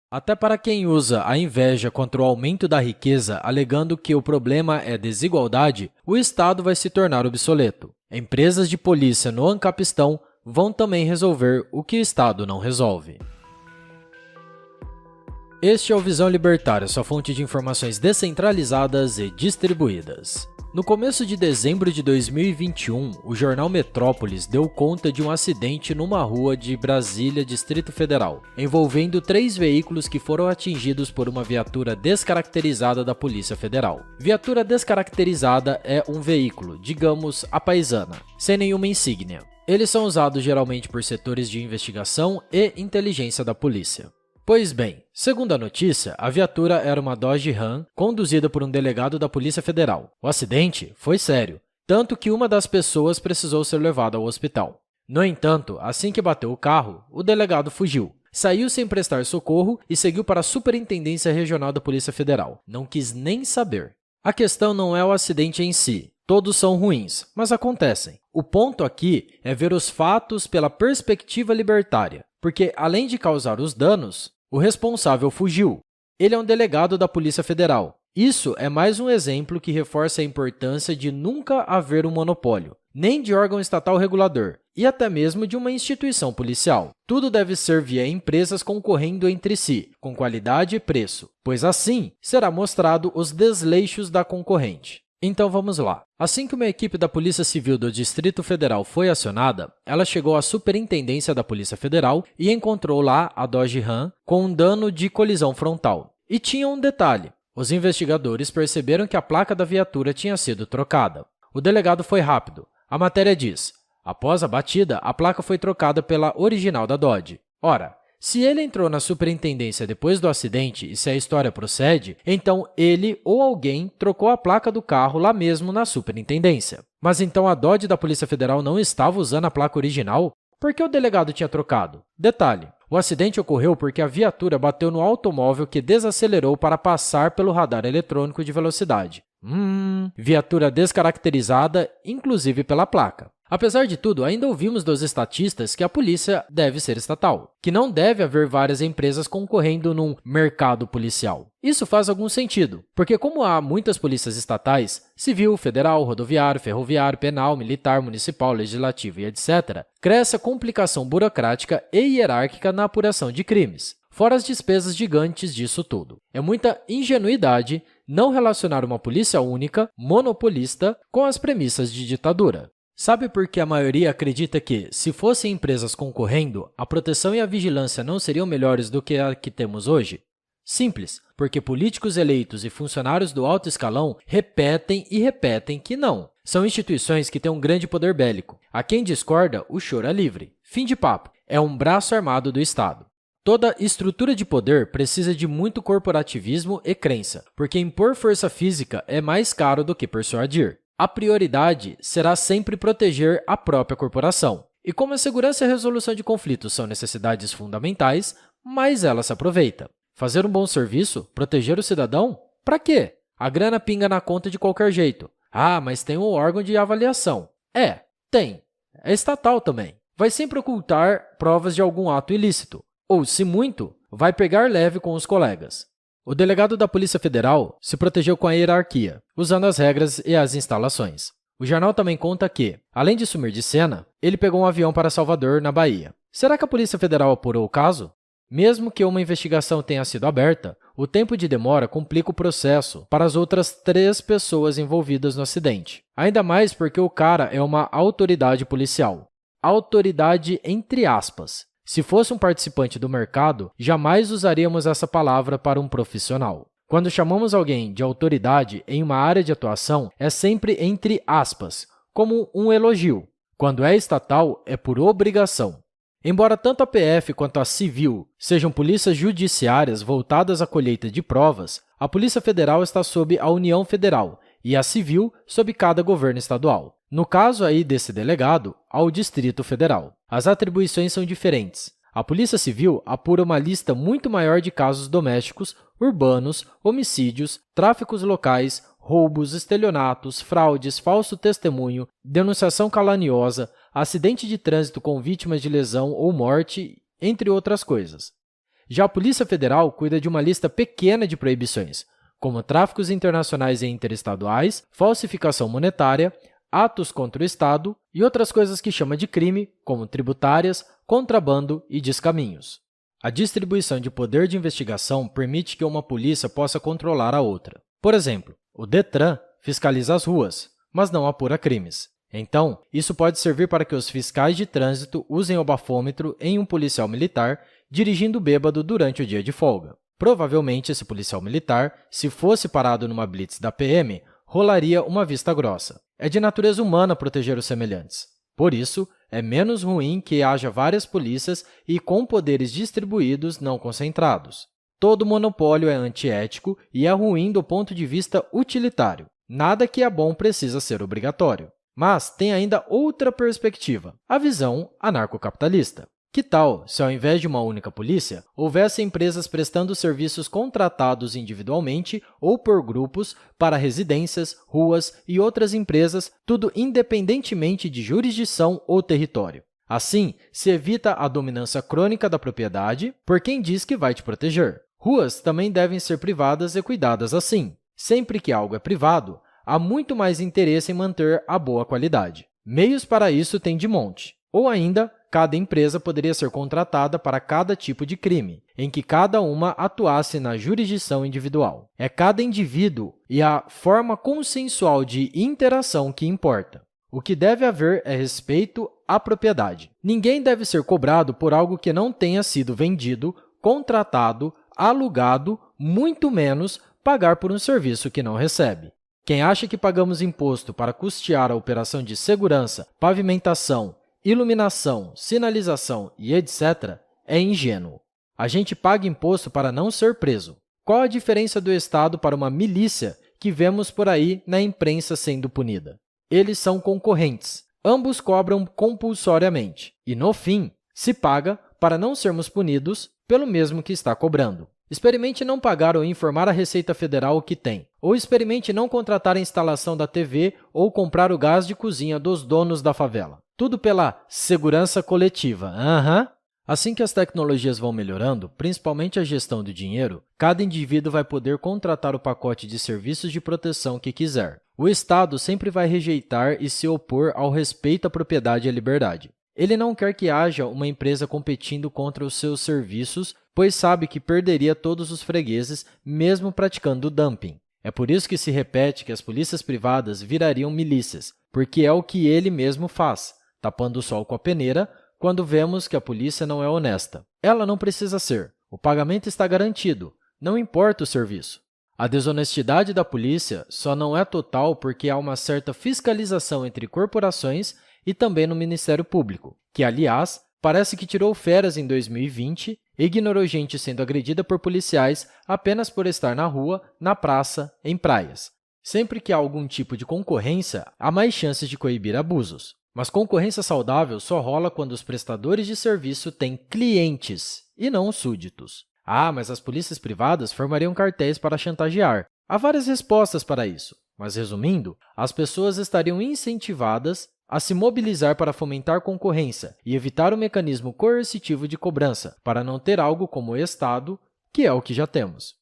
Até para quem usa a inveja contra o aumento da riqueza, alegando que o problema é desigualdade, o Estado vai se tornar obsoleto. Empresas de polícia no Ancapistão vão também resolver o que o Estado não resolve. Este é o Visão Libertária, sua fonte de informações descentralizadas e distribuídas. No começo de dezembro de 2021, o jornal Metrópolis deu conta de um acidente numa rua de Brasília, Distrito Federal, envolvendo 3 veículos que foram atingidos por uma viatura descaracterizada da Polícia Federal. Viatura descaracterizada é um veículo, digamos, à paisana, sem nenhuma insígnia. Eles são usados geralmente por setores de investigação e inteligência da polícia. Pois bem, segundo a notícia, a viatura era uma Dodge Ram conduzida por um delegado da Polícia Federal. O acidente foi sério, tanto que uma das pessoas precisou ser levada ao hospital. No entanto, assim que bateu o carro, o delegado fugiu, saiu sem prestar socorro e seguiu para a Superintendência Regional da Polícia Federal. Não quis nem saber. A questão não é o acidente em si. Todos são ruins, mas acontecem. O ponto aqui é ver os fatos pela perspectiva libertária, porque além de causar os danos, o responsável fugiu. Ele é um delegado da Polícia Federal. Isso é mais um exemplo que reforça a importância de nunca haver um monopólio, nem de órgão estatal regulador, e até mesmo de uma instituição policial. Tudo deve ser via empresas concorrendo entre si, com qualidade e preço, pois assim será mostrado os desleixos da concorrente. Então vamos lá. Assim que uma equipe da Polícia Civil do Distrito Federal foi acionada, ela chegou à Superintendência da Polícia Federal e encontrou lá a Dodge Ram com um dano de colisão frontal. E tinha um detalhe: os investigadores perceberam que a placa da viatura tinha sido trocada. O delegado foi rápido. A matéria diz: após a batida, a placa foi trocada pela original da Dodge. Ora, se ele entrou na superintendência depois do acidente e se a história procede, então ele ou alguém trocou a placa do carro lá mesmo na superintendência. Mas então a Dodge da Polícia Federal não estava usando a placa original? Por que o delegado tinha trocado? Detalhe: o acidente ocorreu porque a viatura bateu no automóvel que desacelerou para passar pelo radar eletrônico de velocidade. Viatura descaracterizada, inclusive pela placa. Apesar de tudo, ainda ouvimos dos estatistas que a polícia deve ser estatal, que não deve haver várias empresas concorrendo num mercado policial. Isso faz algum sentido, porque como há muitas polícias estatais, civil, federal, rodoviário, ferroviário, penal, militar, municipal, legislativo e etc., cresce a complicação burocrática e hierárquica na apuração de crimes, fora as despesas gigantes disso tudo. É muita ingenuidade não relacionar uma polícia única, monopolista, com as premissas de ditadura. Sabe por que a maioria acredita que, se fossem empresas concorrendo, a proteção e a vigilância não seriam melhores do que a que temos hoje? Simples, porque políticos eleitos e funcionários do alto escalão repetem e repetem que não. São instituições que têm um grande poder bélico. A quem discorda, o choro é livre. Fim de papo. É um braço armado do Estado. Toda estrutura de poder precisa de muito corporativismo e crença, porque impor força física é mais caro do que persuadir. A prioridade será sempre proteger a própria corporação. E como a segurança e a resolução de conflitos são necessidades fundamentais, mais ela se aproveita. Fazer um bom serviço? Proteger o cidadão? Para quê? A grana pinga na conta de qualquer jeito. Ah, mas tem um órgão de avaliação. Tem. É estatal também. Vai sempre ocultar provas de algum ato ilícito. Ou, se muito, vai pegar leve com os colegas. O delegado da Polícia Federal se protegeu com a hierarquia, usando as regras e as instalações. O jornal também conta que, além de sumir de cena, ele pegou um avião para Salvador, na Bahia. Será que a Polícia Federal apurou o caso? Mesmo que uma investigação tenha sido aberta, o tempo de demora complica o processo para as outras 3 pessoas envolvidas no acidente. Ainda mais porque o cara é uma autoridade policial. Autoridade entre aspas. Se fosse um participante do mercado, jamais usaríamos essa palavra para um profissional. Quando chamamos alguém de autoridade em uma área de atuação, é sempre entre aspas, como um elogio. Quando é estatal, é por obrigação. Embora tanto a PF quanto a Civil sejam polícias judiciárias voltadas à colheita de provas, a Polícia Federal está sob a União Federal e a Civil sob cada governo estadual. No caso aí desse delegado, ao Distrito Federal. As atribuições são diferentes. A Polícia Civil apura uma lista muito maior de casos domésticos, urbanos, homicídios, tráficos locais, roubos, estelionatos, fraudes, falso testemunho, denunciação caluniosa, acidente de trânsito com vítimas de lesão ou morte, entre outras coisas. Já a Polícia Federal cuida de uma lista pequena de proibições, como tráficos internacionais e interestaduais, falsificação monetária, atos contra o Estado e outras coisas que chama de crime, como tributárias, contrabando e descaminhos. A distribuição de poder de investigação permite que uma polícia possa controlar a outra. Por exemplo, o Detran fiscaliza as ruas, mas não apura crimes. Então, isso pode servir para que os fiscais de trânsito usem o bafômetro em um policial militar dirigindo bêbado durante o dia de folga. Provavelmente, esse policial militar, se fosse parado numa blitz da PM, rolaria uma vista grossa. É de natureza humana proteger os semelhantes. Por isso, é menos ruim que haja várias polícias e com poderes distribuídos não concentrados. Todo monopólio é antiético e é ruim do ponto de vista utilitário. Nada que é bom precisa ser obrigatório. Mas tem ainda outra perspectiva, a visão anarcocapitalista. Que tal se, ao invés de uma única polícia, houvesse empresas prestando serviços contratados individualmente ou por grupos para residências, ruas e outras empresas, tudo independentemente de jurisdição ou território? Assim, se evita a dominância crônica da propriedade por quem diz que vai te proteger. Ruas também devem ser privadas e cuidadas assim. Sempre que algo é privado, há muito mais interesse em manter a boa qualidade. Meios para isso tem de monte. Ou ainda, cada empresa poderia ser contratada para cada tipo de crime, em que cada uma atuasse na jurisdição individual. É cada indivíduo e a forma consensual de interação que importa. O que deve haver é respeito à propriedade. Ninguém deve ser cobrado por algo que não tenha sido vendido, contratado, alugado, muito menos pagar por um serviço que não recebe. Quem acha que pagamos imposto para custear a operação de segurança, pavimentação, iluminação, sinalização e etc. é ingênuo. A gente paga imposto para não ser preso. Qual a diferença do Estado para uma milícia que vemos por aí na imprensa sendo punida? Eles são concorrentes. Ambos cobram compulsoriamente. E, no fim, se paga para não sermos punidos pelo mesmo que está cobrando. Experimente não pagar ou informar a Receita Federal o que tem. Ou experimente não contratar a instalação da TV ou comprar o gás de cozinha dos donos da favela. Tudo pela segurança coletiva. Assim que as tecnologias vão melhorando, principalmente a gestão do dinheiro, cada indivíduo vai poder contratar o pacote de serviços de proteção que quiser. O Estado sempre vai rejeitar e se opor ao respeito à propriedade e à liberdade. Ele não quer que haja uma empresa competindo contra os seus serviços, pois sabe que perderia todos os fregueses, mesmo praticando dumping. É por isso que se repete que as polícias privadas virariam milícias, porque é o que ele mesmo faz, tapando o sol com a peneira, quando vemos que a polícia não é honesta. Ela não precisa ser. O pagamento está garantido, não importa o serviço. A desonestidade da polícia só não é total porque há uma certa fiscalização entre corporações e também no Ministério Público, que, aliás, parece que tirou férias em 2020 e ignorou gente sendo agredida por policiais apenas por estar na rua, na praça, em praias. Sempre que há algum tipo de concorrência, há mais chances de coibir abusos. Mas concorrência saudável só rola quando os prestadores de serviço têm clientes e não súditos. Mas as polícias privadas formariam cartéis para chantagear. Há várias respostas para isso, mas resumindo, as pessoas estariam incentivadas a se mobilizar para fomentar concorrência e evitar o mecanismo coercitivo de cobrança, para não ter algo como o Estado, que é o que já temos.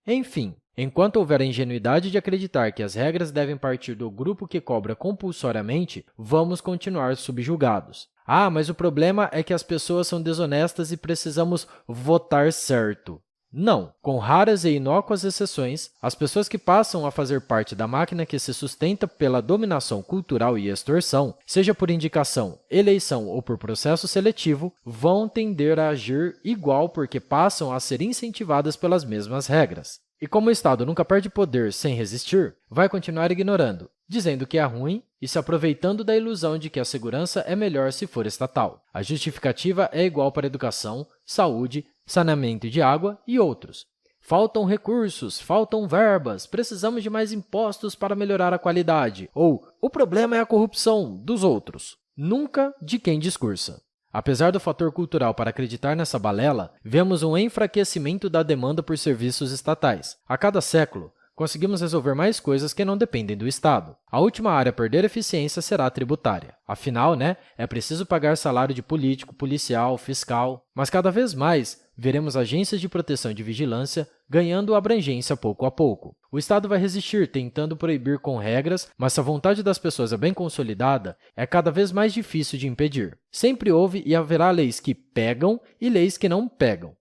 Enfim, enquanto houver a ingenuidade de acreditar que as regras devem partir do grupo que cobra compulsoriamente, vamos continuar subjugados. Mas o problema é que as pessoas são desonestas e precisamos votar certo. Não, com raras e inócuas exceções, as pessoas que passam a fazer parte da máquina que se sustenta pela dominação cultural e extorsão, seja por indicação, eleição ou por processo seletivo, vão tender a agir igual porque passam a ser incentivadas pelas mesmas regras. E como o Estado nunca perde poder sem resistir, vai continuar ignorando, dizendo que é ruim e se aproveitando da ilusão de que a segurança é melhor se for estatal. A justificativa é igual para educação, saúde, saneamento de água e outros. Faltam recursos, faltam verbas, precisamos de mais impostos para melhorar a qualidade. Ou, o problema é a corrupção dos outros, nunca de quem discursa. Apesar do fator cultural para acreditar nessa balela, vemos um enfraquecimento da demanda por serviços estatais. A cada século, conseguimos resolver mais coisas que não dependem do Estado. A última área a perder eficiência será a tributária. Afinal, é preciso pagar salário de político, policial, fiscal. Mas cada vez mais, veremos agências de proteção e de vigilância ganhando abrangência pouco a pouco. O Estado vai resistir, tentando proibir com regras, mas se a vontade das pessoas é bem consolidada, é cada vez mais difícil de impedir. Sempre houve e haverá leis que pegam e leis que não pegam.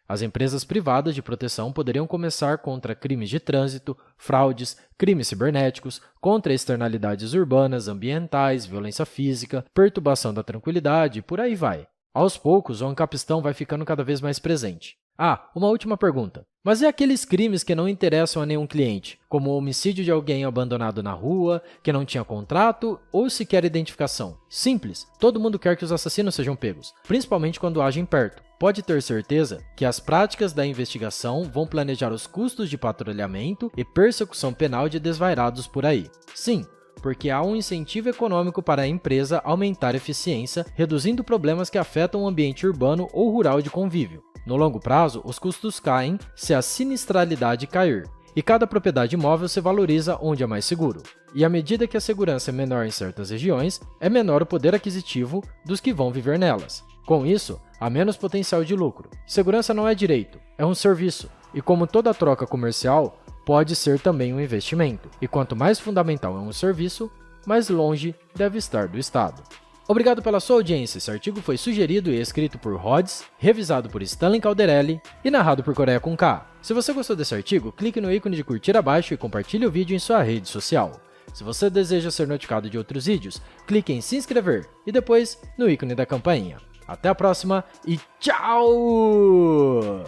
As empresas privadas de proteção poderiam começar contra crimes de trânsito, fraudes, crimes cibernéticos, contra externalidades urbanas, ambientais, violência física, perturbação da tranquilidade e por aí vai. Aos poucos, o ancapistão vai ficando cada vez mais presente. Uma última pergunta. Mas e aqueles crimes que não interessam a nenhum cliente, como o homicídio de alguém abandonado na rua, que não tinha contrato ou sequer identificação? Simples, todo mundo quer que os assassinos sejam pegos, principalmente quando agem perto. Pode ter certeza que as práticas da investigação vão planejar os custos de patrulhamento e persecução penal de desvairados por aí. Sim, porque há um incentivo econômico para a empresa aumentar a eficiência, reduzindo problemas que afetam o ambiente urbano ou rural de convívio. No longo prazo, os custos caem se a sinistralidade cair, e cada propriedade imóvel se valoriza onde é mais seguro. E à medida que a segurança é menor em certas regiões, é menor o poder aquisitivo dos que vão viver nelas. Com isso, há menos potencial de lucro. Segurança não é direito, é um serviço, e como toda troca comercial, pode ser também um investimento. E quanto mais fundamental é um serviço, mais longe deve estar do Estado. Obrigado pela sua audiência. Esse artigo foi sugerido e escrito por Rhodes, revisado por Stanley Calderelli e narrado por Coreia com K. Se você gostou desse artigo, clique no ícone de curtir abaixo e compartilhe o vídeo em sua rede social. Se você deseja ser notificado de outros vídeos, clique em se inscrever e depois no ícone da campainha. Até a próxima e tchau!